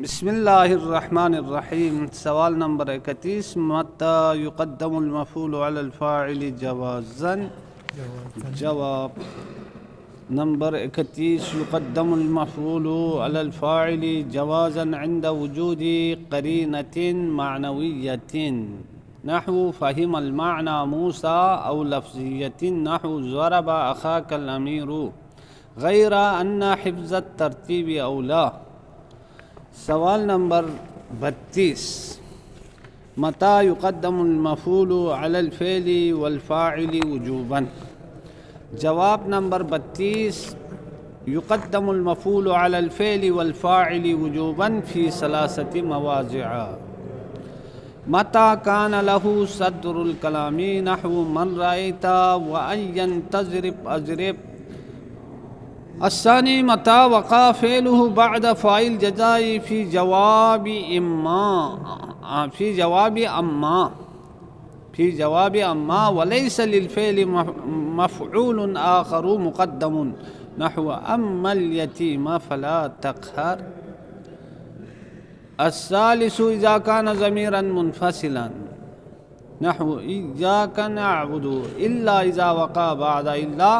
بسم اللہ الرحمن الرحیم۔ سوال نمبر 31، متى يقدم المفعول على الفاعل جوازا؟ جواب نمبر 31، يقدم المفعول على الفاعل جوازا عند وجود قرينة معنوية نحو فهم المعنى موسى، أو لفظية نحو ضرب أخاك الأمير، غير أن حفظ الترتیب أولى۔ سوال نمبر 32، متى يقدم المفعول على الفعل والفاعل وجوبا؟ جواب نمبر 32، يقدم المفعول على الفعل والفاعل وجوبا في 3 مواضع۔ متى كان له صدر الكلام نحو من رأيت وأن تضرب أضرب۔ الثاني، متى وقع فعله بعد فاعل جزاء في جواب أما وليس للفعل مفعول آخر مقدم نحو أما اليتيم فلا تقهر۔ الثالث، إذا كان ضميرا منفصلا نحو إياك نعبد إلا إذا وقع بعد إلا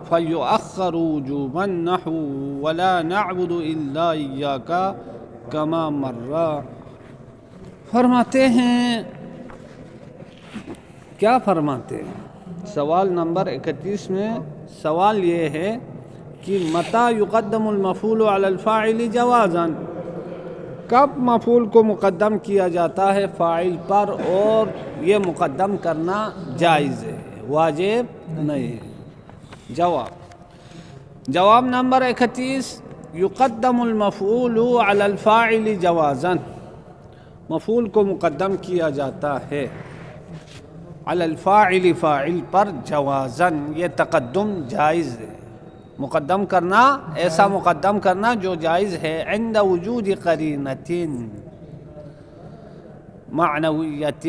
فيؤخر وجوبا نحو ولا نعبد إلا إياك كما مر۔ فرماتے ہیں، کیا فرماتے ہیں؟ سوال نمبر 31 میں سوال یہ ہے کہ متى يقدم المفعول على الفاعل جوازا، کب مفعول کو مقدم کیا جاتا ہے فاعل پر اور یہ مقدم کرنا جائز ہے، واجب نہیں ہے۔ جواب نمبر 31، يقدم المفعول على الفاعل جوازا، مفعول کو مقدم کیا جاتا ہے على الفاعل، فاعل پر جوازا، یہ تقدم جائز ہے، مقدم کرنا، ایسا مقدم کرنا جو جائز ہے، عند وجود قرینۃ معنویۃ،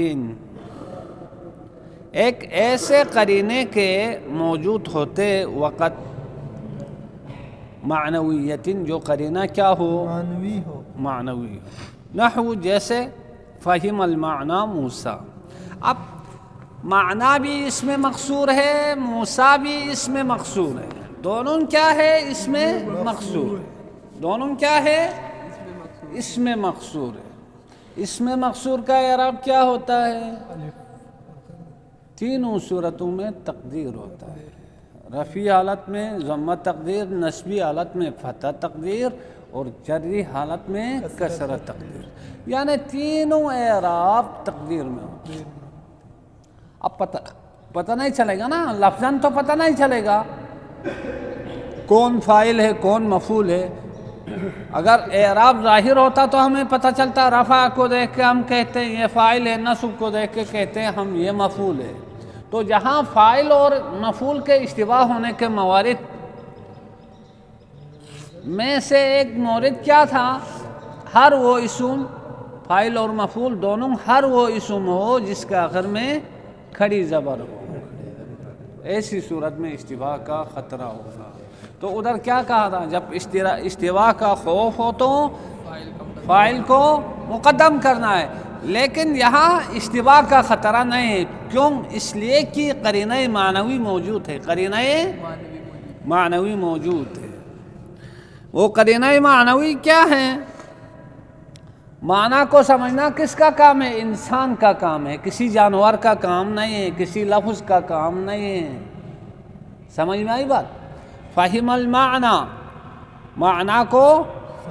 ایک ایسے قرینے کے موجود ہوتے وقت، معنویۃ جو قرینہ کیا ہو؟ معنوی ہو، نحو جیسے فہم المعنی موسیٰ۔ اب معنی بھی اس میں مقصور ہے، موسیٰ بھی اس میں مقصور ہے، دونوں کیا ہے؟ اس میں مقصور ہے، دونوں کیا ہے؟ اس میں مقصور ہے۔ اس میں مقصور کا اعراب کیا ہوتا ہے؟ تینوں صورتوں میں تقدیر ہوتا ہے، رفعی حالت میں ضمہ تقدیر، نصبی حالت میں فتح تقدیر، اور جری حالت میں کسرہ تقدیر، یعنی تینوں اعراب تقدیر میں ہوتے ہیں۔ اب پتہ نہیں چلے گا نا، لفظاً تو پتہ نہیں چلے گا کون فاعل ہے کون مفعول ہے۔ اگر اعراب ظاہر ہوتا تو ہمیں پتہ چلتا، رفع کو دیکھ کے ہم کہتے ہیں یہ فاعل ہے، نصب کو دیکھ کے کہتے ہیں ہم یہ مفعول ہے۔ تو جہاں فاعل اور مفعول کے اشتباہ ہونے کے موارد میں سے ایک مورد کیا تھا؟ ہر وہ اسم، فاعل اور مفعول دونوں، ہر وہ اسم ہو جس کے آخر میں کھڑی زبر ہو، ایسی صورت میں اشتباہ کا خطرہ ہوگا۔ تو ادھر کیا کہا تھا؟ جب اشتباہ کا خوف ہو تو فاعل کو مقدم کرنا ہے، لیکن یہاں اشتباہ کا خطرہ نہیں ہے، کیوں؟ اس لیے کہ قرینہ معنوی موجود ہے، قرینہ معنوی موجود ہے۔ وہ قرینہ معنوی کیا ہے؟ معنی کو سمجھنا کس کا کام ہے؟ انسان کا کام ہے، کسی جانور کا کام نہیں ہے، کسی لفظ کا کام نہیں ہے۔ سمجھ میں آئی بات؟ فہم المعنی، معنی کو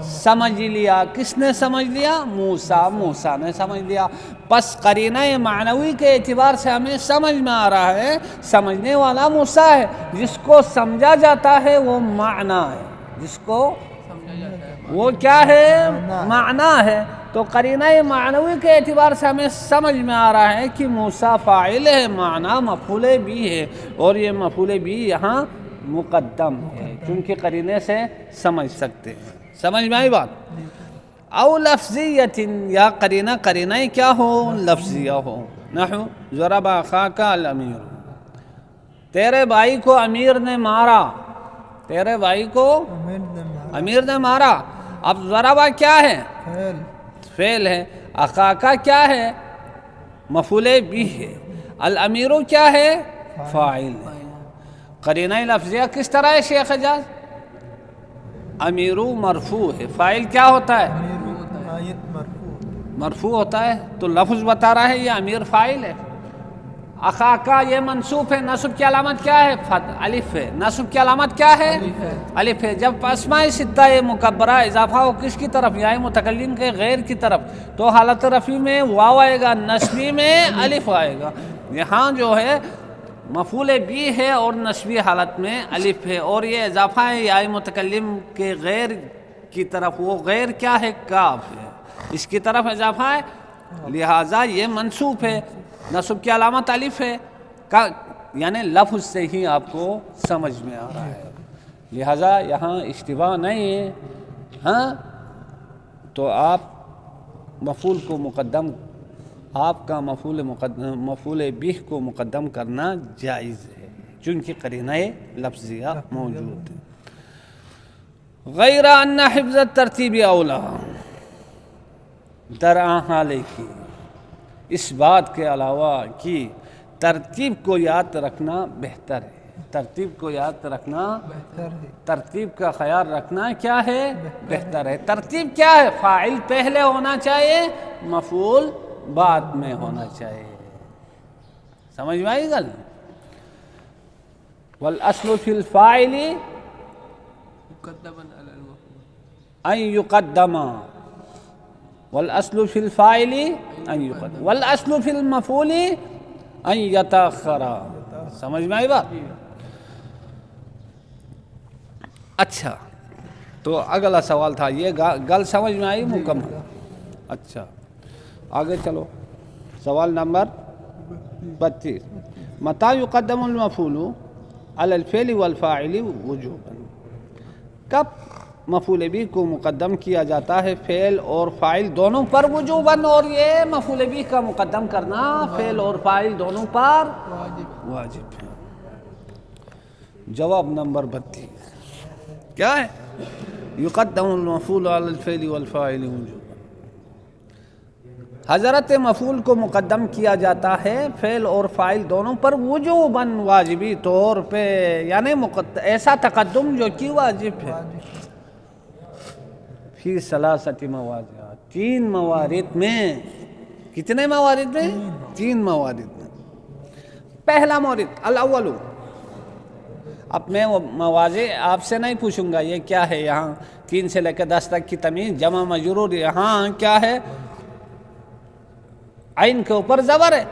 سمجھ لیا، کس نے سمجھ لیا؟ موسیٰ نے سمجھ لیا۔ پس قرینہ معنوی کے اعتبار سے ہمیں سمجھ میں آ رہا ہے سمجھنے والا موسیٰ ہے، جس کو سمجھا جاتا ہے وہ معنی ہے، جس کو وہ کیا ہے؟ معنی ہے۔ تو قرینہ معنوی کے اعتبار سے ہمیں سمجھ میں آ رہا ہے کہ موسیٰ فاعل ہے، معنی مفعول بھی ہے، اور یہ مفعول بھی یہاں مقدم ہے، کیونکہ قرینے سے سمجھ سکتے ہیں۔ سمجھ میں آئی بات؟ او لفظیت، یا قرینہ کیا ہو؟ لفظیہ ہو، نحو ضرب اخاک الامیر، تیرے بھائی کو امیر نے مارا، تیرے بھائی کو امیر نے مارا۔ اب ضربہ کیا ہے؟ فعل ہے. اخاکا کیا ہے؟ مفعول بھی ہے. الامیرو کیا ہے؟ فاعل ہے. قرینہ لفظیہ کس طرح ہے شیخ حجاز؟ امیرو مرفوع ہے. فاعل کیا ہوتا ہے؟ مرفوع ہوتا ہے. تو لفظ بتا رہا ہے یہ امیر فاعل ہے. اخاکا یہ منصوب ہے. نصب کی علامت کیا ہے؟ الف ہے. نصب کی علامت کیا ہے؟ الف ہے. جب اسماء ستہ مکبرہ اضافہ ہو کس کی طرف؟ یا متکلم کے غیر کی طرف، تو حالت رفعی میں واو آئے گا، نصبی میں الف آئے گا. یہاں جو ہے مفعول بھی ہے اور نصبی حالت میں الف ہے، اور یہ اضافہ ہے یا متکلم کے غیر کی طرف. وہ غیر کیا ہے؟ کاف ہے. اس کی طرف اضافہ ہے، لہٰذا یہ منصوب ہے. نصب کی علامت الف ہے. یعنی لفظ سے ہی آپ کو سمجھ میں آ رہا ہے. لہٰذا یہاں اشتباہ نہیں ہے. ہاں تو آپ مفعول کو مقدم، آپ کا مفعول بیہ کو مقدم کرنا جائز ہے چونکہ قرینہ لفظیہ موجود ہے. غیر ان حفظ الترتیب اولا، در حال کی اس بات کے علاوہ کہ ترتیب کو یاد رکھنا بہتر ہے. ترتیب کو یاد رکھنا بہتر ہے. ترتیب کا خیال رکھنا کیا ہے؟ بہتر ہے. ترتیب کیا ہے؟ فاعل پہلے ہونا چاہیے، مفعول بعد میں ہونا چاہیے. سمجھ میں آئی گل؟ والاصل فی الفاعل ان یقدم، والاصل فی الفاعل ان یقدم، والاصل فی المفعول ان یتأخر. سمجھ میں آئی بات؟ اچھا تو اگلا سوال تھا یہ گل سمجھ میں آئی مکمل؟ اچھا آگے چلو. سوال نمبر 32. متى يقدم المفعول على الفعل والفاعل وجوبا؟ کب مفعول بھی کو مقدم کیا جاتا ہے فعل اور فاعل دونوں پر وجوباً؟ اور یہ مفعول بھی کا مقدم کرنا فعل اور فاعل دونوں پر واجب ہے. جواب نمبر 32 کیا ہے؟ یقدم المفعول علی الفعل والفاعل وجوباً. حضرت مفعول کو مقدم کیا جاتا ہے فعل اور فاعل دونوں پر وجوباً، واجبی طور پہ. یعنی ایسا تقدم جو کہ واجب ہے. فی ثلاثۃ مواضع، 3 موارد میں. کتنے موارد میں؟ 3 موارد میں. پہلا مورد الاول. اب میں وہ مواضع آپ سے نہیں پوچھوں گا یہ کیا ہے. یہاں 3 سے لے کے 10 تک کی تمیز جمع مجرور. یہاں کیا ہے؟ عین کے اوپر زبر ہے.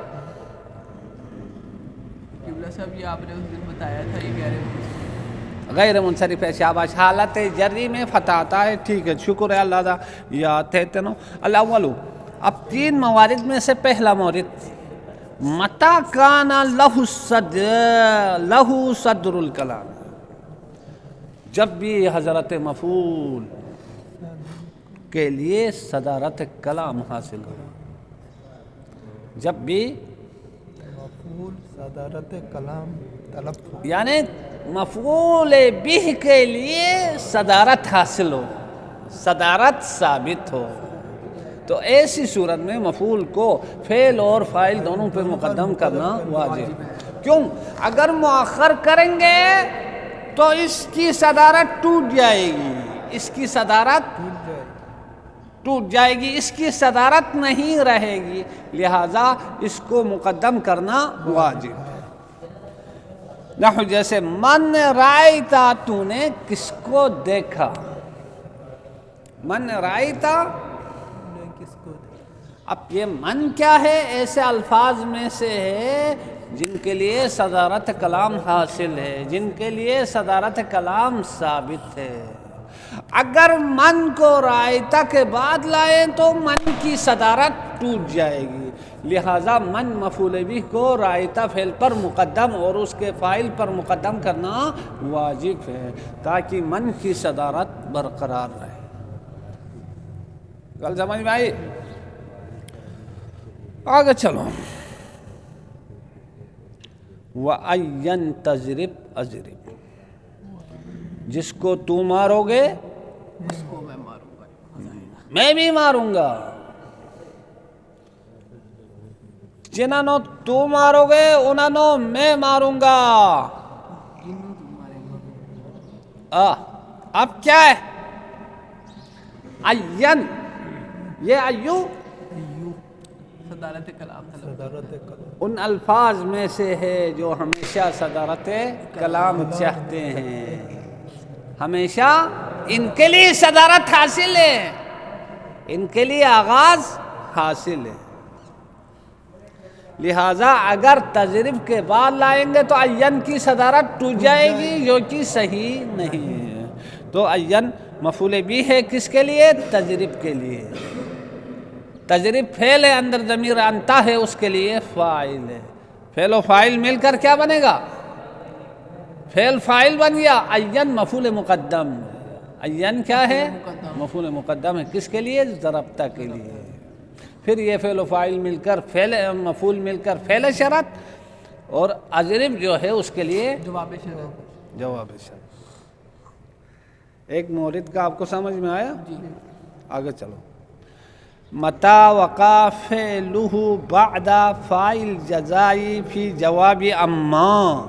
قبلہ صاحب یہ آپ نے اس دن بتایا تھا یہ کہہ رہے غیر منصرف ہے. شاباش. حالت جری میں فتح آتا ہے. ٹھیک ہے شکر ہے اللہ دا. یا تہتنو الاول. اب 3 موارد میں سے پہلا مورد متا کان لہو صدر الکلام، جب بھی حضرت مفعول کے لیے صدارت کلام حاصل ہو. جب بھی مفعول صدارت کلام طلب ہو، یعنی مفعول بھی کے لیے صدارت حاصل ہو، صدارت ثابت ہو، تو ایسی صورت میں مفعول کو فعل اور فاعل دونوں پہ مقدم کرنا واجب. کیوں؟ اگر مؤخر کریں گے تو اس کی صدارت ٹوٹ جائے گی. اس کی صدارت ٹوٹ جائے گی، اس کی صدارت نہیں رہے گی. لہذا اس کو مقدم کرنا واجب ہے. نحو جیسے من رائتا، تو نے کس کو دیکھا. من رائتا، کس کو اب یہ من کیا ہے؟ ایسے الفاظ میں سے ہے جن کے لیے صدارت کلام حاصل ہے، جن کے لیے صدارت کلام ثابت ہے. اگر من کو رائتا کے بعد لائیں تو من کی صدارت ٹوٹ جائے گی. لہذا من مفعول بھی کو رائتا فعل پر مقدم اور اس کے فاعل پر مقدم کرنا واجب ہے تاکہ من کی صدارت برقرار رہے. گل سمجھ میں آئی؟ آگے چلو. وَأَيَّن تَضْرِبْ أَضْرِبْ، جس کو تو مارو گے اس کو میں ماروں گا. میں بھی ماروں گا، جنہوں تو مارو گے انہوں میں ماروں گا۔ اب کیا ہے؟ این، یہ ایو صدارت کلام طلب صدارت کلام ان الفاظ میں سے ہے جو ہمیشہ صدارت کلام چاہتے ہیں، ہمیشہ ان کے لیے صدارت حاصل ہے، ان کے لیے آغاز حاصل ہے۔ لہٰذا اگر تجرب کے بعد لائیں گے تو این کی صدارت ٹوٹ جائے گی، جو کہ صحیح نہیں ہے۔ تو این مفعول بھی ہے کس کے لیے؟ تجرب کے لیے۔ تجرب فعل ہے، اندر ضمیر انتا ہے، اس کے لیے فاعل ہے۔ فعل و فاعل مل کر کیا بنے گا؟ فعل فاعل بن گیا۔ این مفعول مقدم، این کیا ہے؟ مفعول مقدم ہے، کس کے لیے؟ ضربتہ کے لیے۔ پھر یہ فعل و فاعل مل کر فعل، مفعول مل کر فعل شرط، اور اضرب جو ہے اس کے لیے جواب شرط۔ جواب شرط۔ ایک مورد کا آپ کو سمجھ میں آیا؟ جی آگے چلو۔ متا وقع فعلہ بعد فاعل جزائی فی جواب اما،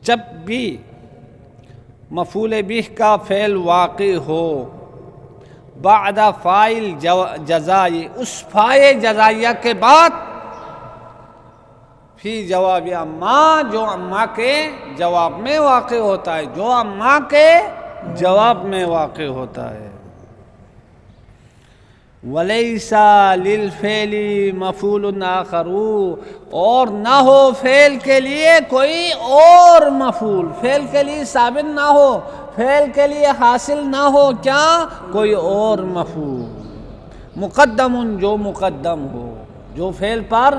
جب بھی مفعول بھی کا فعل واقع ہو بعد فاعل جزائی، اس فاعل جزائیہ کے بعد، فی جواب اما، جو اما کے جواب میں واقع ہوتا ہے، جو اما کے جواب میں واقع ہوتا ہے۔ وَلَيْسَ لِلْفِعْلِ مَفْعُولٌ آخَرُ، اور نہ ہو فعل کے لیے کوئی اور مفعول، فعل کے لیے ثابت نہ ہو، فعل کے لیے حاصل نہ ہو کیا؟ کوئی اور مفعول، مقدم، جو مقدم ہو، جو فعل پر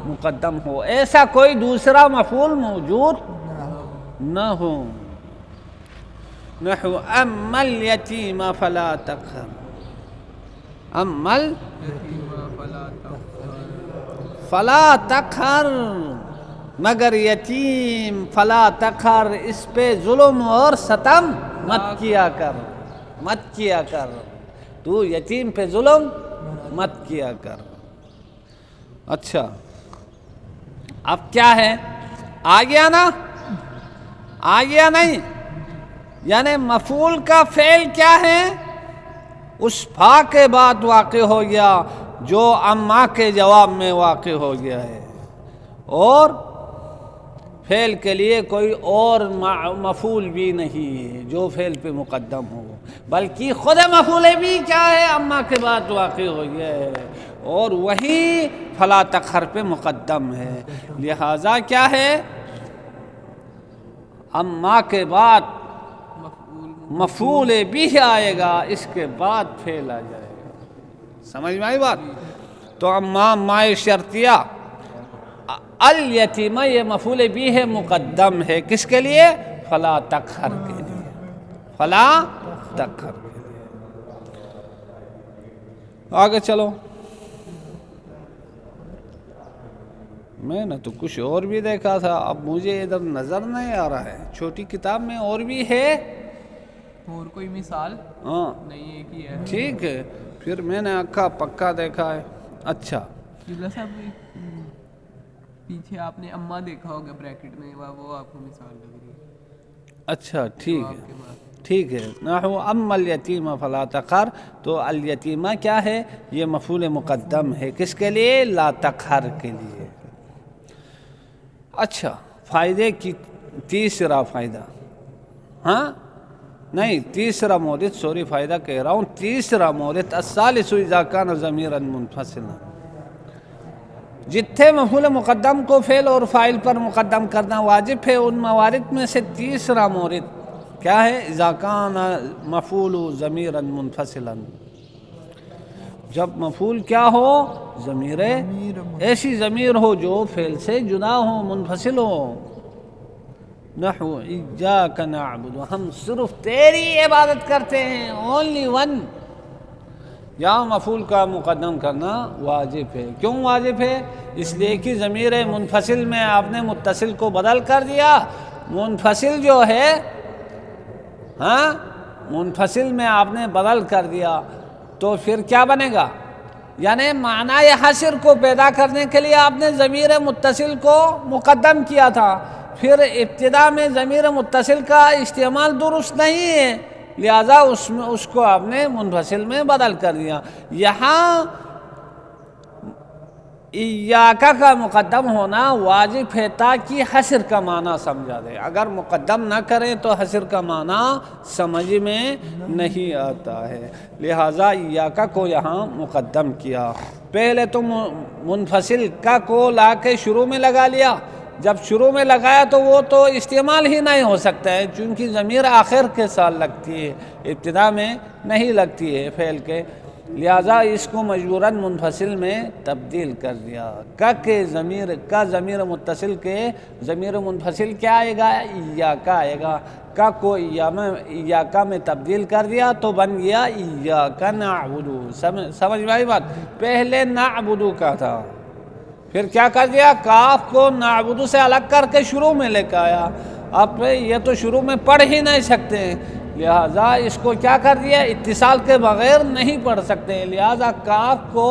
مقدم ہو، ایسا کوئی دوسرا مفعول موجود نہ ہو۔ نحو اما الیتیم فلا تقہر، اما فلا تقہر، مگر یتیم فلا تقہر، اس پہ ظلم اور ستم مت کیا کر، مت کیا کر، تو یتیم پہ ظلم مت کیا کر۔ اچھا اب کیا ہے؟ آ گیا نا؟ آ گیا نہیں؟ یعنی مفعول کا فعل کیا ہے؟ اس فا کے بعد واقع ہو گیا جو اما کے جواب میں واقع ہو گیا ہے، اور فعل کے لیے کوئی اور مفعول بھی نہیں ہے جو فعل پہ مقدم ہو، بلکہ خود مفعول بھی کیا ہے؟ اما کے بعد واقع ہو گیا ہے، اور وہی فلا تقہر پہ مقدم ہے۔ لہذا کیا ہے؟ اما کے بعد مفعول بھی آئے گا، اس کے بعد فعل آ جائے گا۔ سمجھ میں آئی بات؟ تو اما مائے شرطیہ، الیتیمہ یہ مفعول بھی ہے، مقدم ہے، کس کے لیے؟ فلا تقہر کے لیے، فلا تقہر کے لیے۔ آگے چلو، میں نے تو کچھ اور بھی دیکھا تھا، اب مجھے ادھر نظر نہیں آ رہا ہے۔ چھوٹی کتاب میں اور بھی ہے؟ اور کوئی مثال ہاں نہیں، ایک ہی ہے۔ ٹھیک ہے، پھر میں نے اکھا پکا دیکھا ہے۔ اچھا قبلہ صاحب پیچھے آپ نے اما دیکھا ہوگا بریکٹ میں، وہ آپ کو مثال لگ رہی ہے۔ اچھا ٹھیک آپ کے ہے، بعد ٹھیک ہے۔ نحو اما الیتیم فلا تقہر، تو الیتیمہ کیا ہے؟ یہ مفعول مقدم ہے، کس کے لیے؟ لا تقہر کے لیے۔ اچھا فائدے کی تیسرا فائدہ، ہاں نہیں تیسرا مورد، سوری فائدہ کہہ رہا ہوں، تیسرا مورد الثالث اذا کان ضمیرا منفصلا، جتنے مفعول مقدم کو فعل اور فاعل پر مقدم کرنا واجب ہے، ان موارد میں سے تیسرا مورد کیا ہے؟ اذا کان مفعول ضمیرا منفصلا، جب مفعول کیا ہو؟ ضمیر، ایسی ضمیر ہو جو فعل سے جدا ہو، منفصل ہو۔ نحو ایاک نعبد، ہم صرف تیری عبادت کرتے ہیں، اونلی ون، یہاں مفعول کا مقدم کرنا واجب ہے۔ کیوں واجب ہے؟ اس لیے کہ ضمیر منفصل میں آپ نے متصل کو بدل کر دیا۔ منفصل جو ہے، ہاں منفصل میں آپ نے بدل کر دیا تو پھر کیا بنے گا؟ یعنی معنی حصر کو پیدا کرنے کے لیے آپ نے ضمیر متصل کو مقدم کیا تھا، پھر ابتدا میں ضمیر متصل کا استعمال درست نہیں ہے، لہذا اس کو آپ نے منفصل میں بدل کر دیا۔ یہاں ایاک کا مقدم ہونا واجب ہے تاکہ حصر کا معنی سمجھا دے، اگر مقدم نہ کریں تو حصر کا معنی سمجھ میں نہیں آتا ہے، لہٰذا ایاک کو یہاں مقدم کیا۔ پہلے تو منفصل کا کو لا کے شروع میں لگا لیا، جب شروع میں لگایا تو وہ تو استعمال ہی نہیں ہو سکتا ہے، چونکہ ضمیر آخر کے ساتھ لگتی ہے، ابتدا میں نہیں لگتی ہے فعل کے، لہذا اس کو مجبوراً منفصل میں تبدیل کر دیا۔ ضمیر متصل کے ضمیر منفصل کیا آئے گا؟ ایاک آئے گا، کا کو ایاک میں تبدیل کر دیا تو بن گیا ایاک نعبدو۔ سمجھ میں آئی بات؟ پہلے نعبدو کا تھا، پھر کیا کر دیا؟ کاف کو نعبدو سے الگ کر کے شروع میں لے کے آیا، اب یہ تو شروع میں پڑھ ہی نہیں سکتے، لہٰذا اس کو کیا کر دیا؟ اتصال کے بغیر نہیں پڑھ سکتے، لہٰذا کاف کو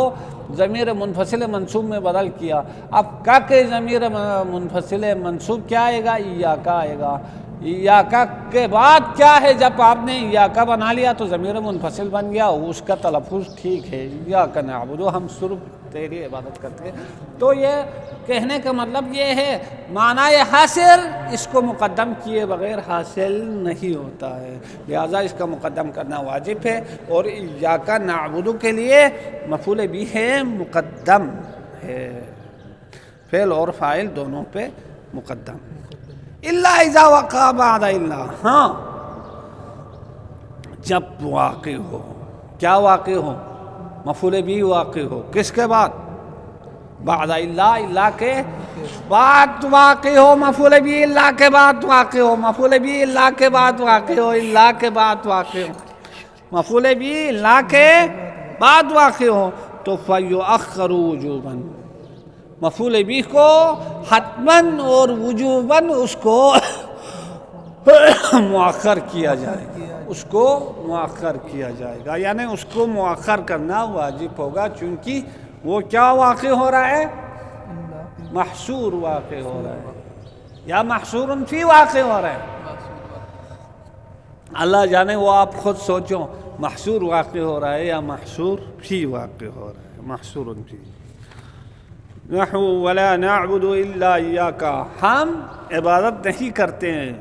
ضمیر منفصل منصوب میں بدل کیا۔ اب کا کے ضمیر منفصل منصوب کیا آئے گا؟ ایاک آئے گا۔ ایاک کے بعد کیا ہے؟ جب آپ نے ایاک بنا لیا تو ضمیر منفصل بن گیا، اس کا تلفظ ٹھیک ہے، ایاک نعبد، ہم صرف تیری عبادت کرتے ہیں۔ تو یہ کہنے کا مطلب یہ ہے معنی حاصل اس کو مقدم کیے بغیر حاصل نہیں ہوتا ہے، لہذا اس کا مقدم کرنا واجب ہے، اور ایاک نعبد کے لیے مفعول بھی ہے مقدم ہے، فعل اور فاعل دونوں پہ مقدم۔ الا اذا وقع بعد الا، ہاں جب واقع ہو، کیا واقع ہو؟ مفعول بھی واقع ہو، کس کے بعد؟ بعد الا، الا کے بعد واقع ہو، مفعول بھی الا کے بعد واقع ہو، مفعول بھی الا کے بعد واقع ہو، الا کے بعد واقع ہو، مفعول بھی الا کے بعد واقع ہو تو فیؤخر وجوبا، مفعول بھی کو حتماً اور وجوباً اس کو مؤخر کیا جائے گا، اس کو مؤخر کیا جائے گا، یعنی اس کو مؤخر کرنا واجب ہوگا، چونکہ وہ کیا واقع ہو رہا ہے؟ محصور واقع ہو رہا ہے یا محصور فی واقع ہو رہا ہے؟ اللہ جانے، وہ آپ خود سوچو، محصور واقع ہو رہا ہے یا محصور فی واقع ہو رہا ہے؟ محصور فی۔ نحو ولا نعبد الا ایاک، ہم عبادت نہیں کرتے ہیں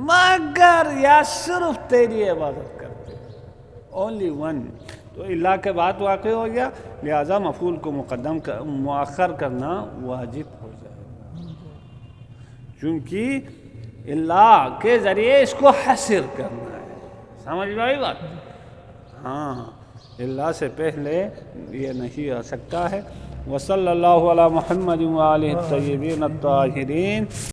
مگر یا صرف تیری عبادت کرتے ہیں، اونلی ون، تو الا کے بعد واقع ہو گیا، لہذا مفعول کو مؤخر کرنا واجب ہو جائے گا، چونکہ الا کے ذریعے اس کو حصر کرنا ہے، سمجھ میں آئی بات؟ ہاں، الا سے پہلے یہ نہیں آ سکتا ہے۔ وصلی اللہ علی محمد وآلہ الطیبین الطاہرین۔